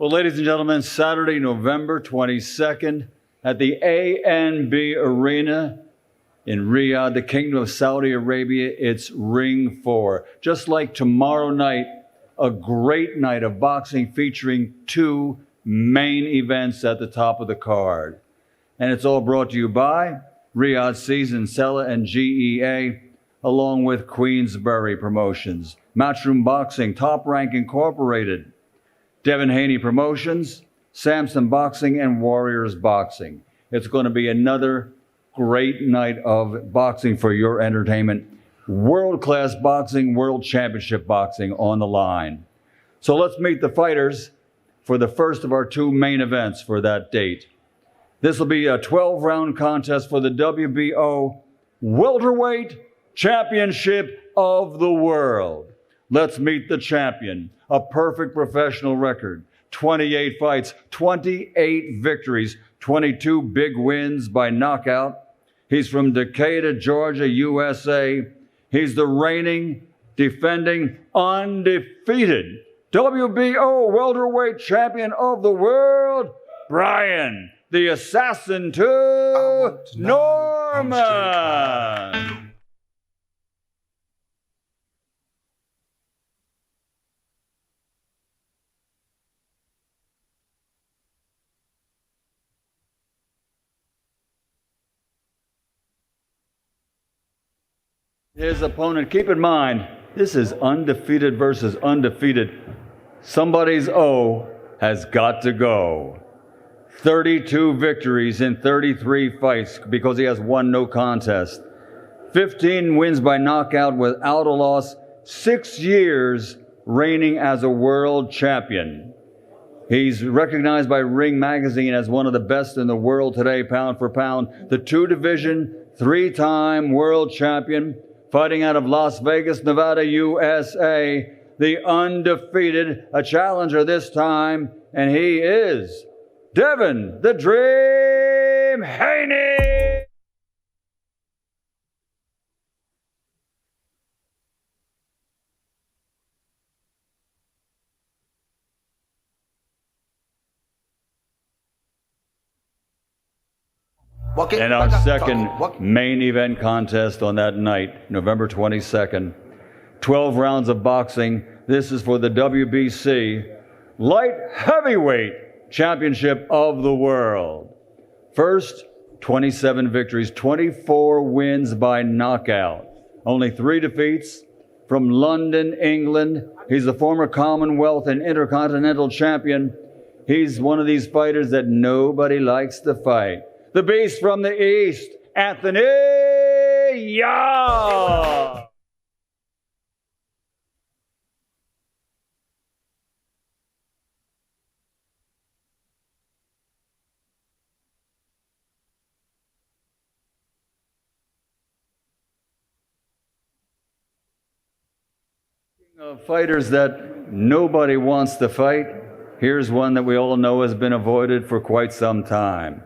Well, ladies and gentlemen, Saturday, November 22nd at the ANB Arena in Riyadh, the Kingdom of Saudi Arabia, it's Ring 4. Just like tomorrow night, a great night of boxing featuring two main events at the top of the card. And it's all brought to you by Riyadh Season, Sella, and GEA, along with Queensbury Promotions, Matchroom Boxing, Top Rank Incorporated, Devin Haney Promotions, Samson Boxing, and Warriors Boxing. It's going to be another great night of boxing for your entertainment. World-class boxing, world championship boxing on the line. So let's meet the fighters for the first of our two main events for that date. This will be a 12-round contest for the WBO Welterweight Championship of the World. Let's meet the champion. A perfect professional record. 28 fights, 28 victories, 22 big wins by knockout. He's from Decatur, Georgia, USA. He's the reigning, defending, undefeated WBO welterweight champion of the world, Brian, the Assassin to Norman. His opponent, keep in mind, this is undefeated versus undefeated. Somebody's O has got to go. 32 victories in 33 fights because he has won no contest. 15 wins by knockout without a loss. 6 years reigning as a world champion. He's recognized by Ring Magazine as one of the best in the world today, pound for pound. The two-division, 3-time world champion, fighting out of Las Vegas, Nevada, USA, the undefeated, a challenger this time, and he is Devin the Dream Haney. And our second main event contest on that night, November 22nd, 12 rounds of boxing. This is for the WBC Light Heavyweight Championship of the World. First, 27 victories, 24 wins by knockout. Only 3 defeats. From London, England. He's the former Commonwealth and Intercontinental Champion. He's one of these fighters that nobody likes to fight. The beast from the East, Anthony Yarde. Of fighters that nobody wants to fight, here's one that we all know has been avoided for quite some time.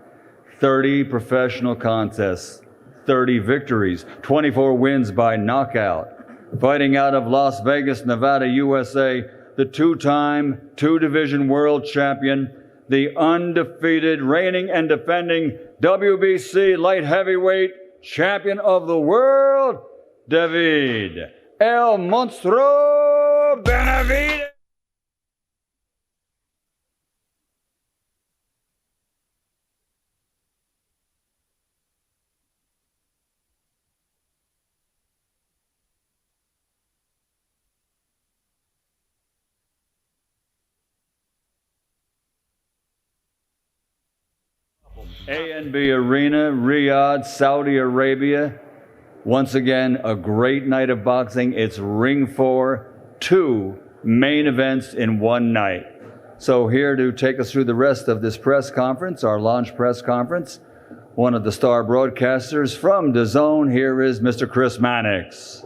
30 professional contests, 30 victories, 24 wins by knockout. Fighting out of Las Vegas, Nevada, USA, the 2-time, 2-division world champion, the undefeated, reigning and defending WBC light heavyweight champion of the world, David El Monstro Benavidez. ANB Arena, Riyadh, Saudi Arabia. Once again, a great night of boxing. It's Ring 4, 2 main events in one night. So here to take us through the rest of this press conference, our launch press conference, one of the star broadcasters from DAZN, here is Mr. Chris Mannix.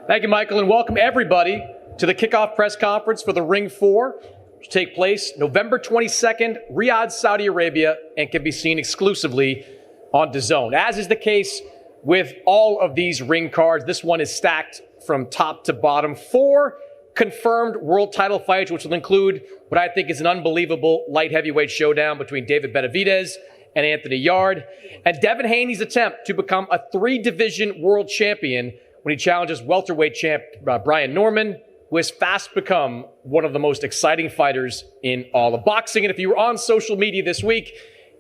Thank you, Michael, and welcome everybody to the kickoff press conference for the Ring 4. To take place November 22nd, Riyadh, Saudi Arabia, and can be seen exclusively on DAZN. As is the case with all of these ring cards, this one is stacked from top to bottom. 4 confirmed world title fights, which will include what I think is an unbelievable light heavyweight showdown between David Benavidez and Anthony Yarde, and Devin Haney's attempt to become a 3-division world champion when he challenges welterweight champ Brian Norman, who has fast become one of the most exciting fighters in all of boxing. And if you were on social media this week,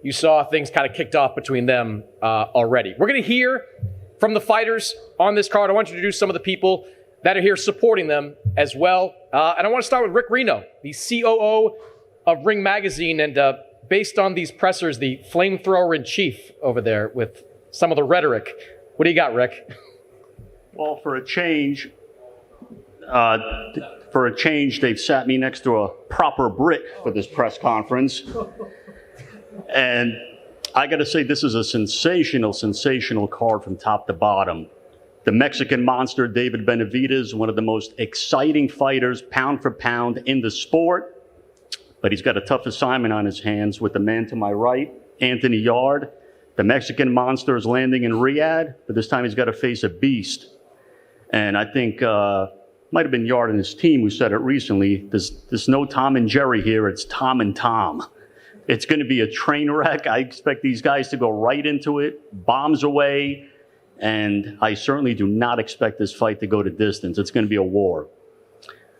you saw things kind of kicked off between them already. We're going to hear from the fighters on this card. I want to introduce some of the people that are here supporting them as well. And I want to start with Rick Reno, the COO of Ring Magazine, and based on these pressers, the flamethrower in chief over there with some of the rhetoric. What do you got, Rick? Well, for a change, they've sat me next to a proper Brit for this press conference. And I got to say, this is a sensational card from top to bottom. The Mexican monster, David Benavidez, one of the most exciting fighters, pound for pound, in the sport. But he's got a tough assignment on his hands with the man to my right, Anthony Yarde. The Mexican monster is landing in Riyadh, but this time he's got to face a beast. And I think might have been Yarde and his team who said it recently. There's no Tom and Jerry here. It's Tom and Tom. It's going to be a train wreck. I expect these guys to go right into it, bombs away, and I certainly do not expect this fight to go to distance. It's going to be a war.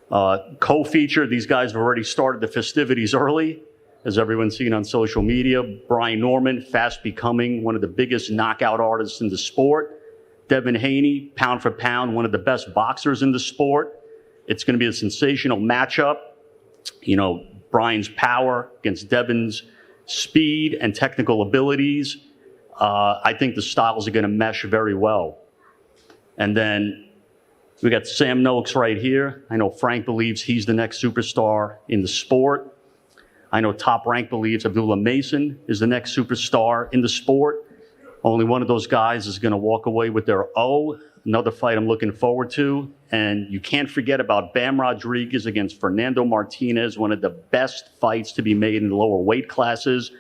Co-feature, these guys have already started the festivities early, as everyone's seen on social media. Brian Norman, fast becoming one of the biggest knockout artists in the sport. Devin Haney, pound for pound, one of the best boxers in the sport. It's going to be a sensational matchup. You know, Brian's power against Devin's speed and technical abilities. I think the styles are going to mesh very well. And then we got Sam Noakes right here. I know Frank believes he's the next superstar in the sport. I know Top Rank believes Abdullah Mason is the next superstar in the sport. Only one of those guys is going to walk away with their O. Another fight I'm looking forward to. And you can't forget about Bam Rodriguez against Fernando Martinez, one of the best fights to be made in the lower weight classes.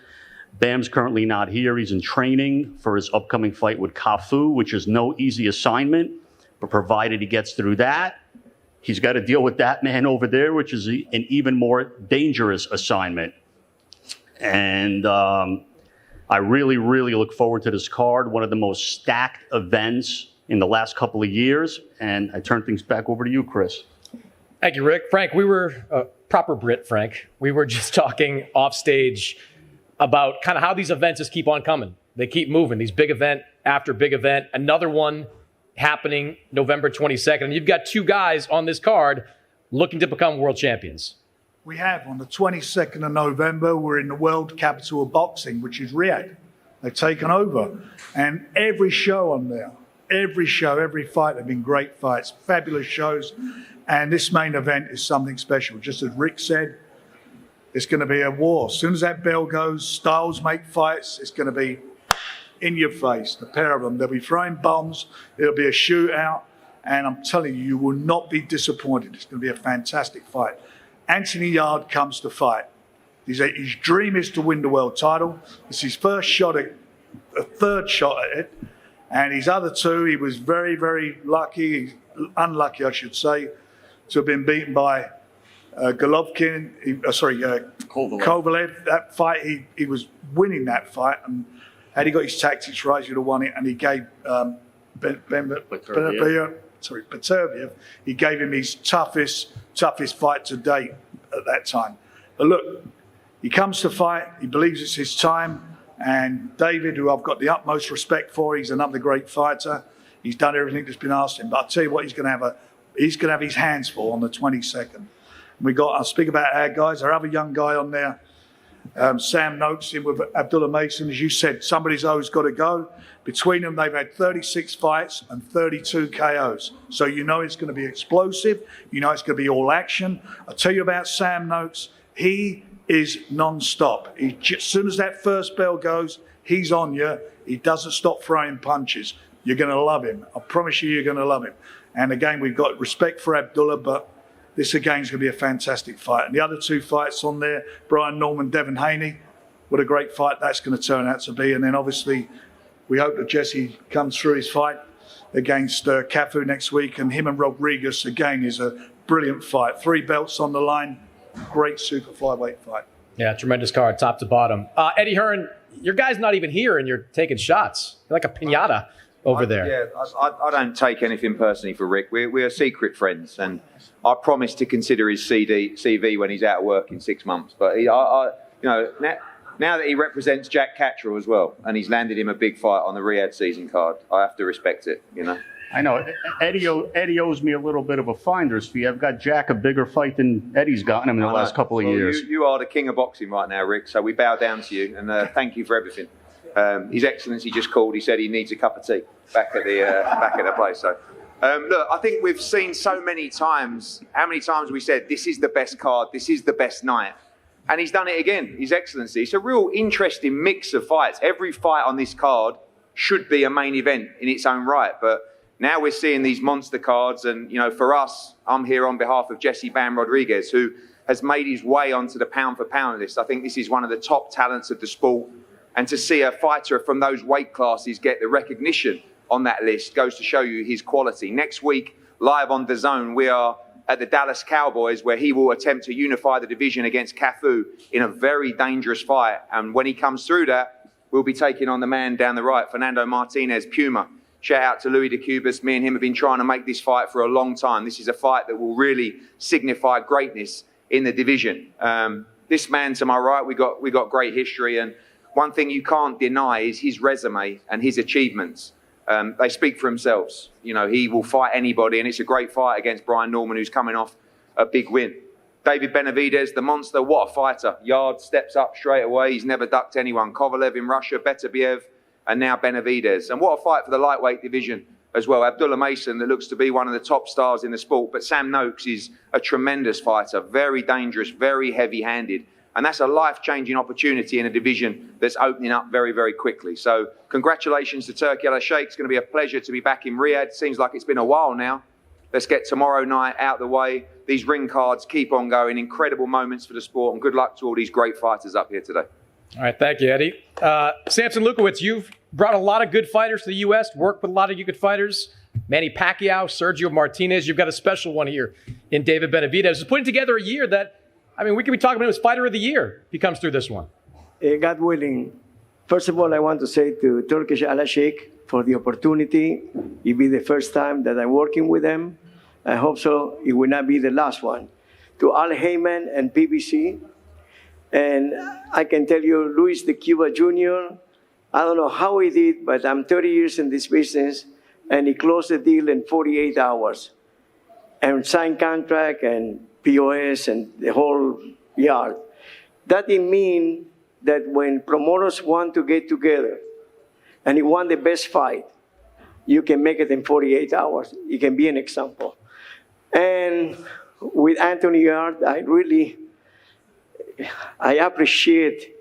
Bam's currently not here. He's in training for his upcoming fight with Cafu, which is no easy assignment. But provided he gets through that, he's got to deal with that man over there, which is an even more dangerous assignment. And I really look forward to this card, one of the most stacked events in the last couple of years. And I turn things back over to you, Chris. Thank you, Rick. Frank, we were proper Brit, Frank. We were just talking off stage about kind of how these events just keep on coming. They keep moving, these big event after big event. Another one happening November 22nd. And you've got 2 guys on this card looking to become world champions. We have. On the 22nd of November, we're in the world capital of boxing, which is Riyadh. They've taken over. And every show on there, every fight, have been great fights, fabulous shows. And this main event is something special. Just as Rick said, it's going to be a war. As soon as that bell goes, styles make fights. It's going to be in your face, the pair of them. They'll be throwing bombs. It'll be a shootout. And I'm telling you, you will not be disappointed. It's going to be a fantastic fight. Anthony Yarde comes to fight. His dream is to win the world title. It's his first shot at a third shot at it. And his other 2, he was very lucky, unlucky, I should say, to have been beaten by Golovkin. Kovalev. That fight, he was winning that fight. And had he got his tactics right, he'd have won it. And he gave Peterviev, he gave him his toughest fight to date at that time. But look, he comes to fight. He believes it's his time. And David, who I've got the utmost respect for, he's another great fighter. He's done everything that's been asked him. But I'll tell you what, he's going to have his hands full on the 22nd. I'll speak about our guys, our other young guy on there, Sam Noakes in with Abdullah Mason. As you said, somebody's always got to go. Between them, they've had 36 fights and 32 KOs. So you know it's going to be explosive. You know it's going to be all action. I'll tell you about Sam Noakes. He is non-stop. As soon as that first bell goes, he's on you. He doesn't stop throwing punches. You're going to love him. I promise you're going to love him. And again, we've got respect for Abdullah, but this again is going to be a fantastic fight. And the other 2 fights on there, Brian Norman, Devin Haney, what a great fight that's going to turn out to be. And then obviously, we hope that Jesse comes through his fight against Cafu next week, and him and Rodriguez again is a brilliant fight. 3 belts on the line, great super flyweight fight. Yeah, tremendous card, top to bottom. Eddie Hearn, your guy's not even here, and you're taking shots. You're like a piñata over there. Yeah, I don't take anything personally for Rick. We're secret friends, and I promise to consider his CV when he's out of work in 6 months. But now that he represents Jack Cattrall as well, and he's landed him a big fight on the Riyadh season card, I have to respect it. I know. Eddie owes me a little bit of a finder's fee. I've got Jack a bigger fight than Eddie's gotten him in the last couple of years. You are the king of boxing right now, Rick, so we bow down to you, and thank you for everything. His Excellency just called. He said he needs a cup of tea back at the place. So, look, I think we've seen so many times, how many times we said, this is the best card, this is the best night. And he's done it again, His Excellency. It's a real interesting mix of fights. Every fight on this card should be a main event in its own right. But now we're seeing these monster cards. And, for us, I'm here on behalf of Jesse Bam Rodriguez, who has made his way onto the pound-for-pound list. I think this is one of the top talents of the sport. And to see a fighter from those weight classes get the recognition on that list goes to show you his quality. Next week, live on DAZN, we are at the Dallas Cowboys, where he will attempt to unify the division against Cafu in a very dangerous fight. And when he comes through that, we'll be taking on the man down the right, Fernando Martinez, Puma. Shout out to Louis de Cubas. Me and him have been trying to make this fight for a long time. This is a fight that will really signify greatness in the division. This man to my right, we got great history. And one thing you can't deny is his resume and his achievements. They speak for themselves. He will fight anybody, and it's a great fight against Brian Norman, who's coming off a big win. David Benavidez, the monster, what a fighter. Yarde steps up straight away. He's never ducked anyone. Kovalev in Russia, Beterbiev, and now Benavidez. And what a fight for the lightweight division as well. Abdullah Mason, that looks to be one of the top stars in the sport, but Sam Noakes is a tremendous fighter, very dangerous, very heavy-handed. And that's a life-changing opportunity in a division that's opening up very, very quickly. So congratulations to Turki Al Sheikh. It's going to be a pleasure to be back in Riyadh. Seems like it's been a while now. Let's get tomorrow night out the way. These ring cards keep on going. Incredible moments for the sport. And good luck to all these great fighters up here today. All right, thank you, Eddie. Samson Lukowicz, you've brought a lot of good fighters to the U.S., worked with a lot of good fighters. Manny Pacquiao, Sergio Martinez. You've got a special one here in David Benavidez. It's putting together a year that, we could be talking about his fighter of the year if he comes through this one. God willing, first of all, I want to say to Turkish Al Sheikh for the opportunity. It'll be the first time that I'm working with them. I hope so. It will not be the last one. To Al Heyman and PBC. And I can tell you, Luis de Cuba Jr., I don't know how he did, but I'm 30 years in this business, and he closed the deal in 48 hours. And signed contract and POS and the whole yard. That didn't mean that when promoters want to get together and you want the best fight, you can make it in 48 hours. It can be an example. And with Anthony Yarde, I appreciate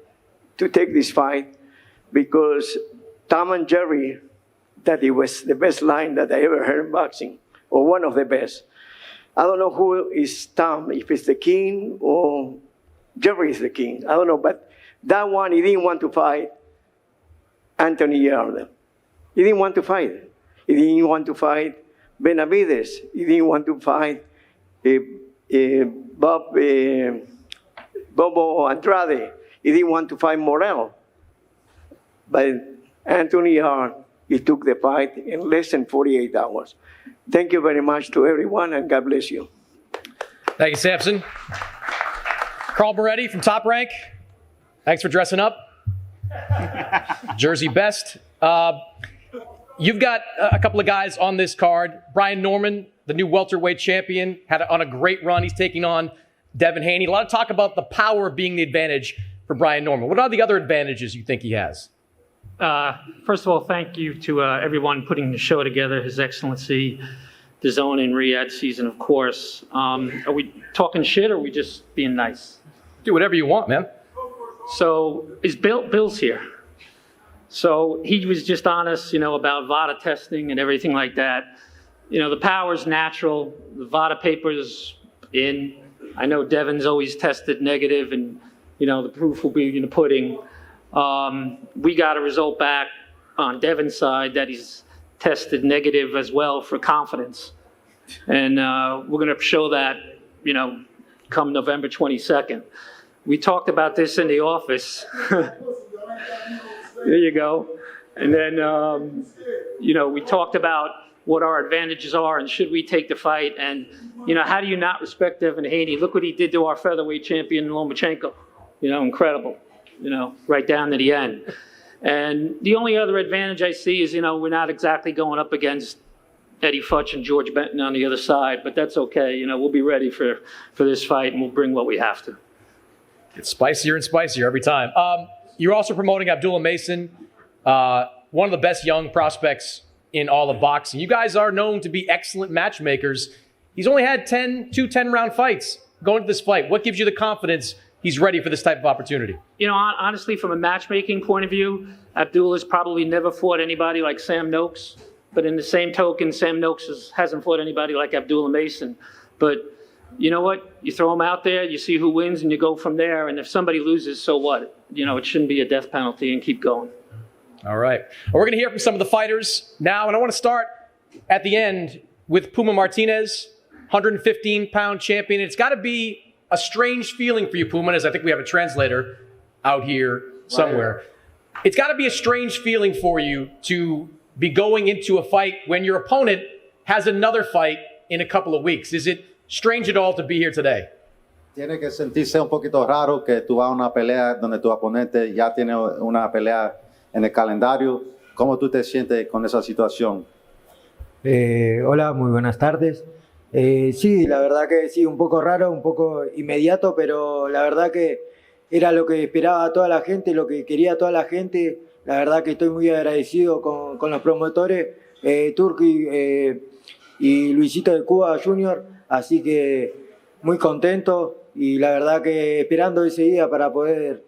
to take this fight because Tom and Jerry, that it was the best line that I ever heard in boxing, or one of the best. I don't know who is Tom, if it's the king or Jerry is the king. I don't know, but that one, he didn't want to fight Anthony Yarde. He didn't want to fight. He didn't want to fight Benavidez. He didn't want to fight Bobo Andrade. He didn't want to fight Morel. But Anthony Yarde, he took the fight in less than 48 hours. Thank you very much to everyone, and God bless you. Thank you, Samson. Carl Moretti from Top Rank. Thanks for dressing up. Jersey best. You've got a couple of guys on this card. Brian Norman, the new welterweight champion, on a great run. He's taking on Devin Haney. A lot of talk about the power being the advantage for Brian Norman. What are the other advantages you think he has? First of all, thank you to everyone putting the show together, His Excellency, DAZN in Riyadh season, of course. Are we talking shit or are we just being nice? Do whatever you want, man. So is Bill's here. So he was just honest, about VADA testing and everything like that. The power's natural. The VADA paper's in. I know Devin's always tested negative, and, the proof will be in the pudding. We got a result back on Devin's side that he's tested negative as well for confidence. And we're going to show that, come November 22nd. We talked about this in the office. There you go. And then, we talked about what our advantages are and should we take the fight. And, how do you not respect Devin Haney? Look what he did to our featherweight champion, Lomachenko. Incredible, right down to the end. And the only other advantage I see is, we're not exactly going up against Eddie Futch and George Benton on the other side, but that's okay. We'll be ready for this fight and we'll bring what we have to. It's spicier and spicier every time. You're also promoting Abdullah Mason, one of the best young prospects in all of boxing. You guys are known to be excellent matchmakers. He's only had 2 10-round fights going to this fight. What gives you the confidence he's ready for this type of opportunity? Honestly, from a matchmaking point of view, Abdullah's probably never fought anybody like Sam Noakes. But in the same token, Sam Noakes hasn't fought anybody like Abdullah Mason. But you know what? You throw him out there, you see who wins, and you go from there. And if somebody loses, so what? It shouldn't be a death penalty, and keep going. All right. Well, we're going to hear from some of the fighters now. And I want to start at the end with Puma Martinez, 115-pound champion. It's got to be a strange feeling for you, Puma, as I think we have a translator out here somewhere. It's got to be a strange feeling for you to be going into a fight when your opponent has another fight in a couple of weeks. Is it strange at all to be here today? Tiene que sentirse un poquito raro que tú vas a una pelea donde tu oponente ya tiene una pelea en el calendario. ¿Cómo tú te sientes con esa situación? Hola, muy buenas tardes. Sí, la verdad que sí, un poco raro, un poco inmediato, pero la verdad que era lo que esperaba toda la gente, lo que quería toda la gente. La verdad que estoy muy agradecido con los promotores, Turki y Luisito de Cuba Junior, así que muy contento y la verdad que esperando ese día para poder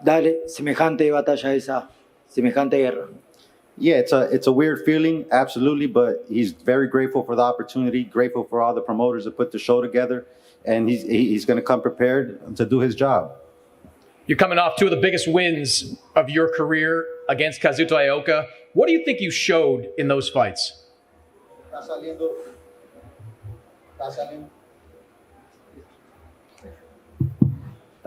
dar semejante batalla, semejante guerra. Yeah, it's a weird feeling, absolutely, but he's very grateful for the opportunity, grateful for all the promoters that put the show together, and he's going to come prepared to do his job. You're coming off 2 of the biggest wins of your career against Kazuto Ioka. What do you think you showed in those fights? Está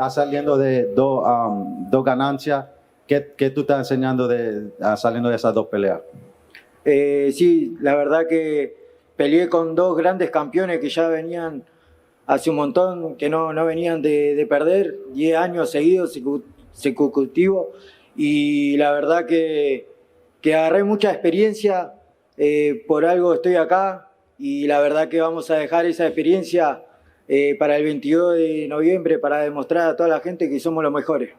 saliendo de dos ganancias. ¿Qué tú estás enseñando saliendo de esas 2 peleas? Sí, la verdad que peleé con 2 grandes campeones que ya venían hace un montón, que no venían de perder, 10 años seguidos, consecutivos, y la verdad que agarré mucha experiencia, por algo estoy acá, y la verdad que vamos a dejar esa experiencia para el 22 de noviembre para demostrar a toda la gente que somos los mejores.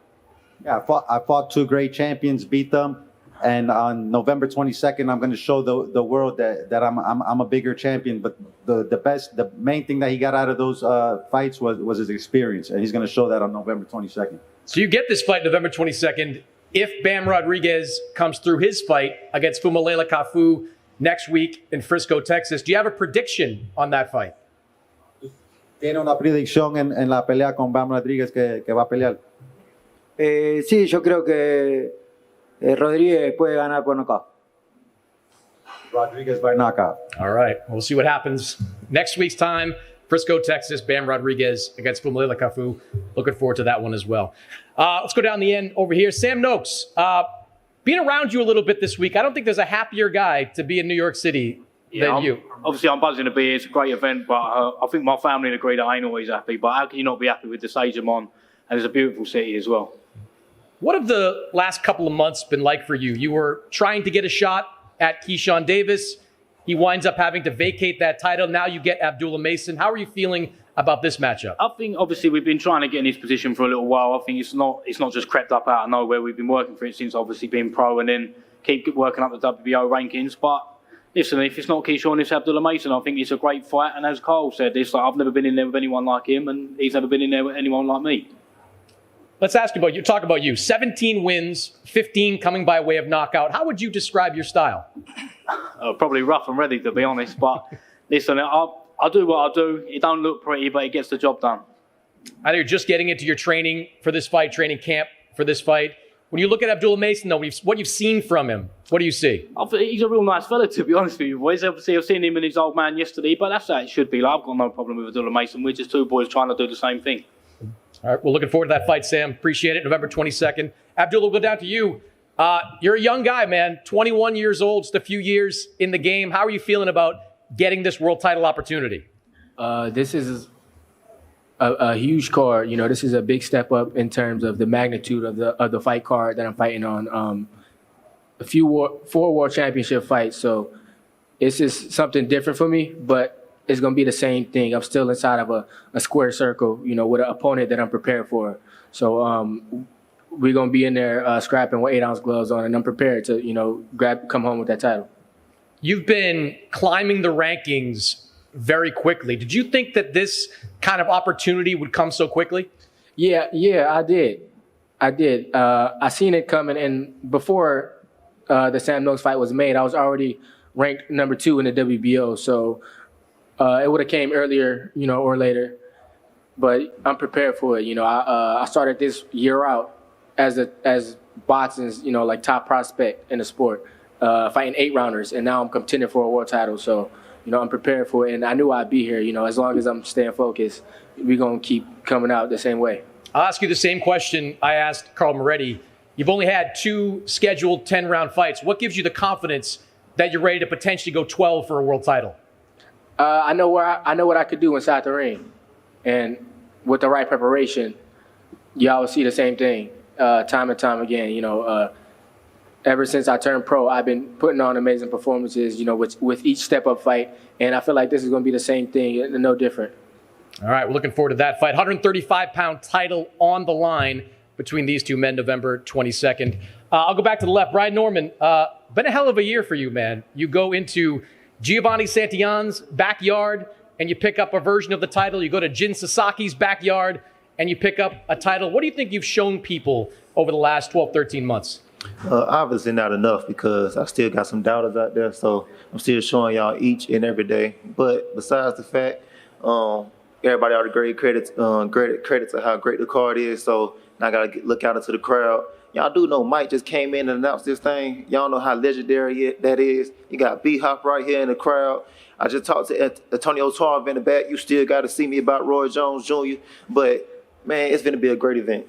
Yeah, I fought 2 great champions, beat them, and on November 22nd, I'm going to show the world that I'm a bigger champion. But the main thing that he got out of those fights was his experience, and he's going to show that on November 22nd. So you get this fight November 22nd. If Bam Rodriguez comes through his fight against Fumalela Kafu next week in Frisco, Texas, do you have a prediction on that fight? ¿Tiene una predicción en la pelea con Bam Rodriguez que va a pelear? Sí, yo creo que Rodríguez puede ganar por nocaut. Rodriguez by knockout. All right. We'll see what happens next week's time. Frisco, Texas, Bam Rodriguez against Fumalela Kafu. Looking forward to that one as well. Let's go down the end over here. Sam Noakes, being around you a little bit this week, I don't think there's a happier guy to be in New York City than you. Obviously, I'm buzzing to be here. It's a great event, but I think my family would agree that I ain't always happy. But how can you not be happy with the stage I'm on? And it's a beautiful city as well. What have the last couple of months been like for you? You were trying to get a shot at Keyshawn Davis. He winds up having to vacate that title. Now you get Abdullah Mason. How are you feeling about this matchup? I think obviously we've been trying to get in this position for a little while. I think it's not just crept up out of nowhere. We've been working for it since obviously being pro and then keep working up the WBO rankings. But listen, if it's not Keyshawn, it's Abdullah Mason. I think it's a great fight. And as Carl said, it's like I've never been in there with anyone like him, and he's never been in there with anyone like me. Let's ask about you. Talk about you. 17 wins, 15 coming by way of knockout. How would you describe your style? Probably rough and ready, to be honest. But listen, I do what I do. It don't look pretty, but it gets the job done. I know you're just getting into your training for this fight, training camp for this fight. When you look at Abdullah Mason, though, what you've seen from him, what do you see? I think he's a real nice fella, to be honest with you, boys. Obviously, I've seen him and his old man yesterday, but that's how it should be. Like, I've got no problem with Abdullah Mason. We're just two boys trying to do the same thing. All right, we're looking forward to that fight, Sam. Appreciate it. November 22nd. Abdullah, we'll go down to you. You're a young guy, man. 21 years old, just a few years in the game. How are you feeling about getting this world title opportunity? This is a huge card. You know, this is a big step up in terms of the magnitude of the fight card that I'm fighting on. Four world championship fights, so it's just something different for me, but it's going to be the same thing. I'm still inside of a square circle, you know, with an opponent that I'm prepared for. So we're going to be in there scrapping with 8-ounce gloves on, and I'm prepared to, you know, come home with that title. You've been climbing the rankings very quickly. Did you think that this kind of opportunity would come so quickly? Yeah, I did. I seen it coming, and before the Sam Noakes fight was made, I was already ranked number 2 in the WBO, so it would have came earlier, you know, or later. But I'm prepared for it. You know, I started this year out as boxing's, you know, like top prospect in the sport, fighting 8-rounders, and now I'm contending for a world title. So, you know, I'm prepared for it, and I knew I'd be here. You know, as long as I'm staying focused, we're going to keep coming out the same way. I'll ask you the same question I asked Carl Moretti. You've only had 2 scheduled 10-round fights. What gives you the confidence that you're ready to potentially go 12 for a world title? I know what I could do inside the ring, and with the right preparation, y'all will see the same thing time and time again. You know, ever since I turned pro, I've been putting on amazing performances. You know, with each step-up fight, and I feel like this is going to be the same thing, no different. All right, we're looking forward to that fight. 135-pound title on the line between these two men, November 22nd. I'll go back to the left. Brian Norman, been a hell of a year for you, man. You go into Giovanni Santillan's backyard, and you pick up a version of the title. You go to Jin Sasaki's backyard, and you pick up a title. What do you think you've shown people over the last 12, 13 months? Obviously not enough, because I still got some doubters out there, so I'm still showing y'all each and every day. But besides the fact, everybody already gave credit to how great the card is, so now I got to look out into the crowd. Y'all do know Mike just came in and announced this thing. Y'all know how legendary that is. You got B-Hop right here in the crowd. I just talked to Antonio Tarver in the back. You still got to see me about Roy Jones Jr., but, man, it's going to be a great event.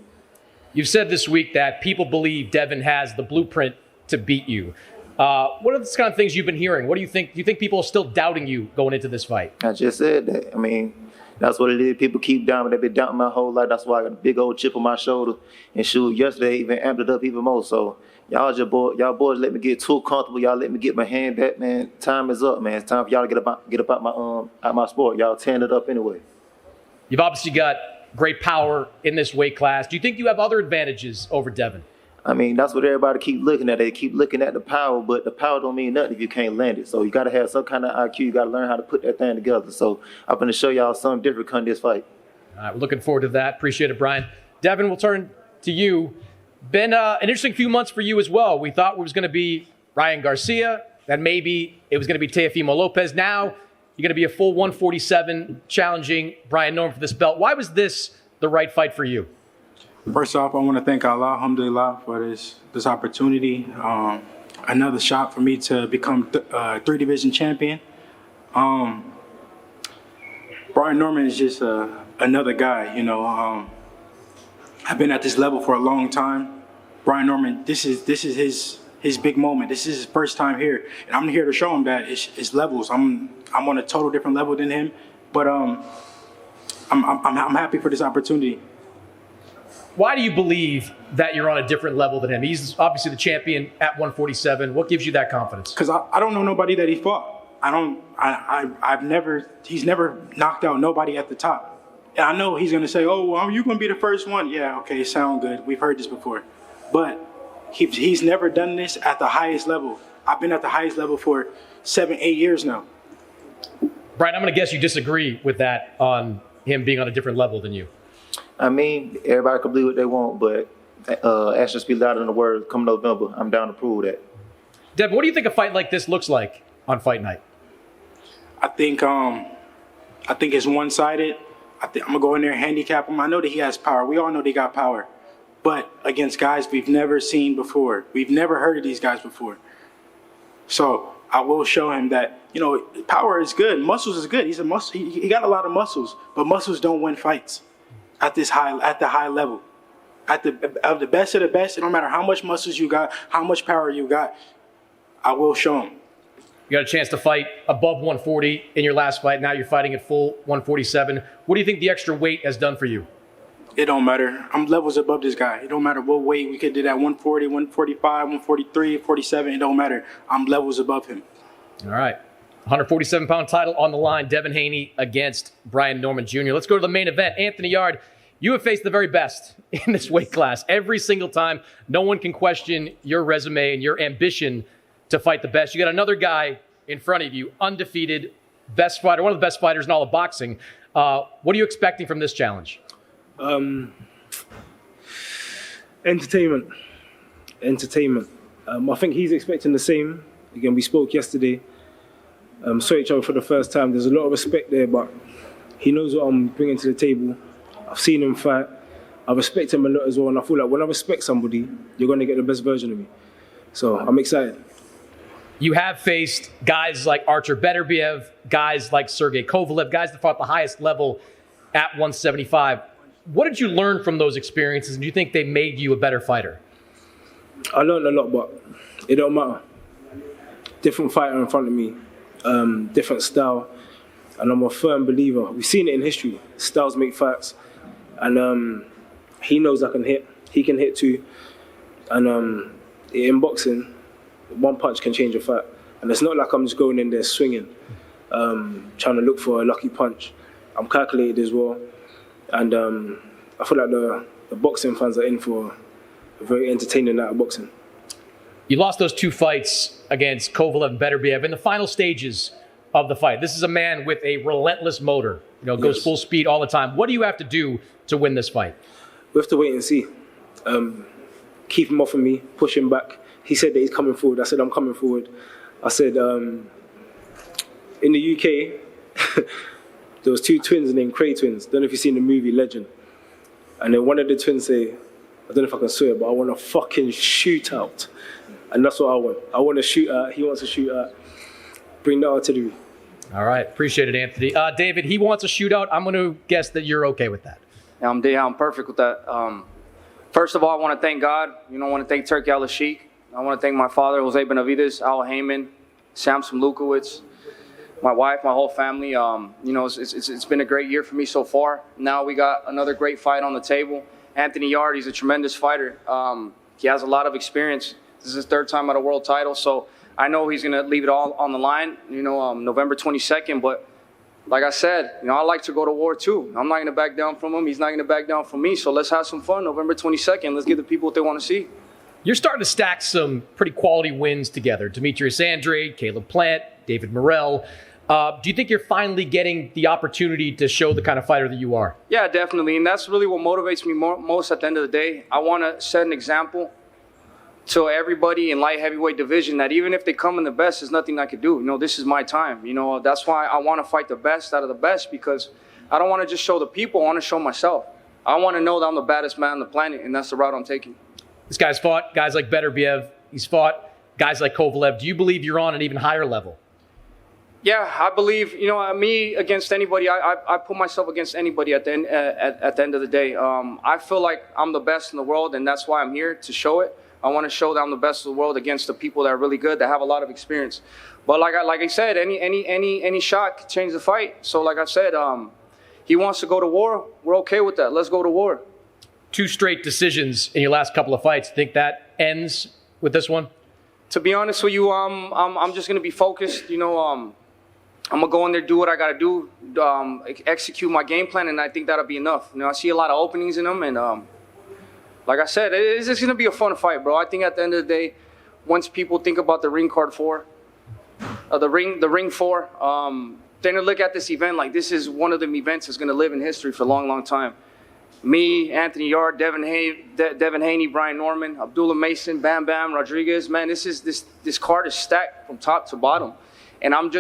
You've said this week that people believe Devin has the blueprint to beat you. What are the kind of things you've been hearing? What do you think? Do you think people are still doubting you going into this fight? I just said that. I mean, that's what it is. People keep doubting. They've been doubting my whole life. That's why I got a big old chip on my shoulder. And shoot, yesterday even amped it up even more. So y'all boys let me get too comfortable. Y'all let me get my hand back, man. Time is up, man. It's time for y'all to get up out my sport. Y'all tearing it up anyway. You've obviously got great power in this weight class. Do you think you have other advantages over Devin? I mean, that's what everybody keep looking at. They keep looking at the power, but the power don't mean nothing if you can't land it. So you got to have some kind of IQ. You got to learn how to put that thing together. So I'm going to show y'all something different come this fight. All right, we're looking forward to that. Appreciate it, Brian. Devin, we'll turn to you. Been an interesting few months for you as well. We thought it was going to be Ryan Garcia, then maybe it was going to be Teofimo Lopez. Now you're going to be a full 147 challenging Brian Norman for this belt. Why was this the right fight for you? First off, I want to thank Allah, alhamdulillah, for this opportunity. Another shot for me to become 3-division champion. Brian Norman is just another guy, you know. I've been at this level for a long time. Brian Norman, this is his big moment. This is his first time here, and I'm here to show him that it's levels. I'm on a total different level than him, but I'm happy for this opportunity. Why do you believe that you're on a different level than him? He's obviously the champion at 147. What gives you that confidence? Because I don't know nobody that he fought. He's never knocked out nobody at the top. And I know he's going to say, oh, well, you're going to be the first one. Yeah, okay, sound good. We've heard this before. But he's never done this at the highest level. I've been at the highest level for 7-8 years now. Brian, I'm going to guess you disagree with that on him being on a different level than you. I mean, everybody can believe what they want, but actions speak louder than the words. Come November, I'm down to prove that. Devin, what do you think a fight like this looks like on fight night? I think it's one-sided. I'm going to go in there and handicap him. I know that he has power. We all know they got power. but against guys we've never seen before. We've never heard of these guys before. So I will show him that, you know, power is good. Muscles is good. He's a muscle. He got a lot of muscles, but muscles don't win fights at the high level. Of the best of the best, it don't matter how much muscles you got, how much power you got, I will show him. You got a chance to fight above 140 in your last fight. Now you're fighting at full 147. What do you think the extra weight has done for you? It don't matter. I'm levels above this guy. It don't matter what weight. We could do that 140, 145, 143, 47. It don't matter. I'm levels above him. All right. 147-pound title on the line. Devin Haney against Brian Norman Jr. Let's go to the main event. Anthony Yarde, you have faced the very best in this weight class every single time. No one can question your resume and your ambition to fight the best. You got another guy in front of you, undefeated, best fighter, one of the best fighters in all of boxing. What are you expecting from this challenge? Entertainment. I think he's expecting the same. Again, we spoke yesterday. Saw each other for the first time. There's a lot of respect there, but he knows what I'm bringing to the table. I've seen him fight. I respect him a lot as well, and I feel like when I respect somebody, you're going to get the best version of me. So I'm excited. You have faced guys like Artur Beterbiev, guys like Sergey Kovalev, guys that fought at the highest level at 175. What did you learn from those experiences, and do you think they made you a better fighter? I learned a lot, but it don't matter. Different fighter in front of me, different style, and I'm a firm believer. We've seen it in history. Styles make fights, and he knows I can hit. He can hit too, and in boxing, one punch can change a fight. And it's not like I'm just going in there swinging, trying to look for a lucky punch. I'm calculated as well. And I feel like the boxing fans are in for a very entertaining night of boxing. You lost those two fights against Kovalev and Beterbiev in the final stages of the fight. This is a man with a relentless motor, goes full speed all the time. What do you have to do to win this fight? We have to wait and see. Keep him off of me, push him back. He said that he's coming forward. I said, I'm coming forward. I said, in the UK, there was two twins named Cray twins. Don't know if you've seen the movie Legend. And then one of the twins say, I don't know if I can swear, but I want a fucking shootout. And that's what I want. I want to shoot out. He wants to shoot out. Bring the artillery. All right. Appreciate it, Anthony. David, he wants a shootout. I'm going to guess that you're okay with that. Yeah, I'm perfect with that. First of all, I want to thank God. I want to thank Turki Al-Sheikh. I want to thank my father, Jose Benavidez, Al Heyman, Samson Lukowicz, my wife, my whole family. It's been a great year for me so far. Now we got another great fight on the table. Anthony Yarde, he's a tremendous fighter. He has a lot of experience. This is his third time at a world title, so I know he's going to leave it all on the line, November 22nd. But like I said, I like to go to war too. I'm not going to back down from him. He's not going to back down from me. So let's have some fun November 22nd. Let's give the people what they want to see. You're starting to stack some pretty quality wins together. Demetrius Andrade, Caleb Plant, David Morrell. Do you think you're finally getting the opportunity to show the kind of fighter that you are? Yeah, definitely. And that's really what motivates me most at the end of the day. I want to set an example to everybody in light heavyweight division that even if they come in the best, there's nothing I could do. This is my time. That's why I want to fight the best out of the best, because I don't want to just show the people. I want to show myself. I want to know that I'm the baddest man on the planet, and that's the route I'm taking. This guy's fought guys like Beterbiev. He's fought guys like Kovalev. Do you believe you're on an even higher level? Yeah, I believe, me against anybody, I put myself against anybody at the end of the day. I feel like I'm the best in the world, and that's why I'm here, to show it. I want to show that I'm the best in the world against the people that are really good, that have a lot of experience. But like I said, any shot could change the fight. So like I said, he wants to go to war. We're okay with that. Let's go to war. 2 straight decisions in your last couple of fights. Think that ends with this one? To be honest with you, I'm just going to be focused. I'm going to go in there, do what I got to do, execute my game plan, and I think that'll be enough. I see a lot of openings in them, and like I said, it's just going to be a fun fight, bro. I think at the end of the day, once people think about the ring card 4, the ring 4, they're going to look at this event like this is one of the events that's going to live in history for a long, long time. Me, Anthony Yarde, Devin Haney, Brian Norman, Abdullah Mason, Bam Bam, Rodriguez. Man, this card is stacked from top to bottom. And I'm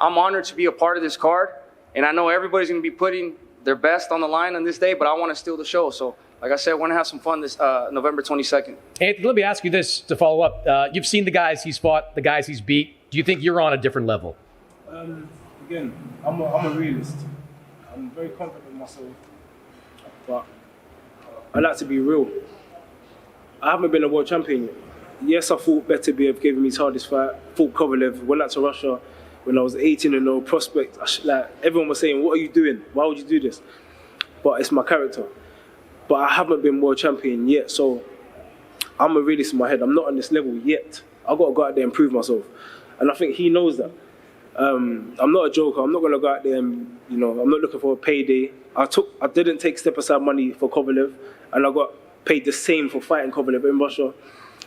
honored to be a part of this card. And I know everybody's going to be putting their best on the line on this day, but I want to steal the show. So like I said, want to have some fun this November 22nd. Anthony, let me ask you this to follow up. You've seen the guys he's fought, the guys he's beat. Do you think you're on a different level? Again, I'm a realist. I'm very confident in myself, but I like to be real. I haven't been a world champion yet. Yes, I fought Beterbiev, have given me his hardest fight. Fought Kovalev, went out to Russia when I was 18 and no prospect. Everyone was saying, "What are you doing? Why would you do this?" But it's my character. But I haven't been world champion yet, so I'm a realist in my head. I'm not on this level yet. I've got to go out there and prove myself, and I think he knows that. I'm not a joker. I'm not going to go out there and, I'm not looking for a payday. I didn't take step aside money for Kovalev, and I got paid the same for fighting Kovalev in Russia.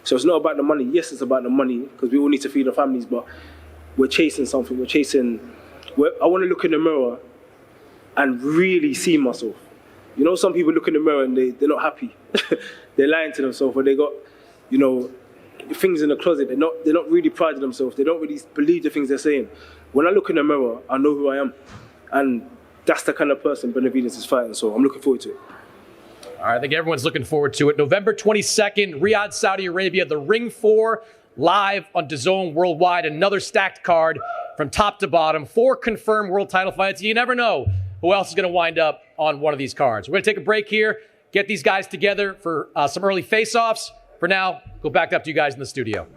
So it's not about the money. Yes, it's about the money because we all need to feed our families, but we're chasing something. I want to look in the mirror and really see myself. Some people look in the mirror and they're not happy. They're lying to themselves, or they got, things in the closet. They're not really proud of themselves. They don't really believe the things they're saying. When I look in the mirror, I know who I am. And that's the kind of person Benavidez is fighting, so I'm looking forward to it. All right, I think everyone's looking forward to it. November 22nd, Riyadh, Saudi Arabia, the Ring 4, live on DAZN Worldwide. Another stacked card from top to bottom. 4 confirmed world title fights. You never know who else is going to wind up on one of these cards. We're going to take a break here, get these guys together for some early face-offs. For now, go back up to you guys in the studio.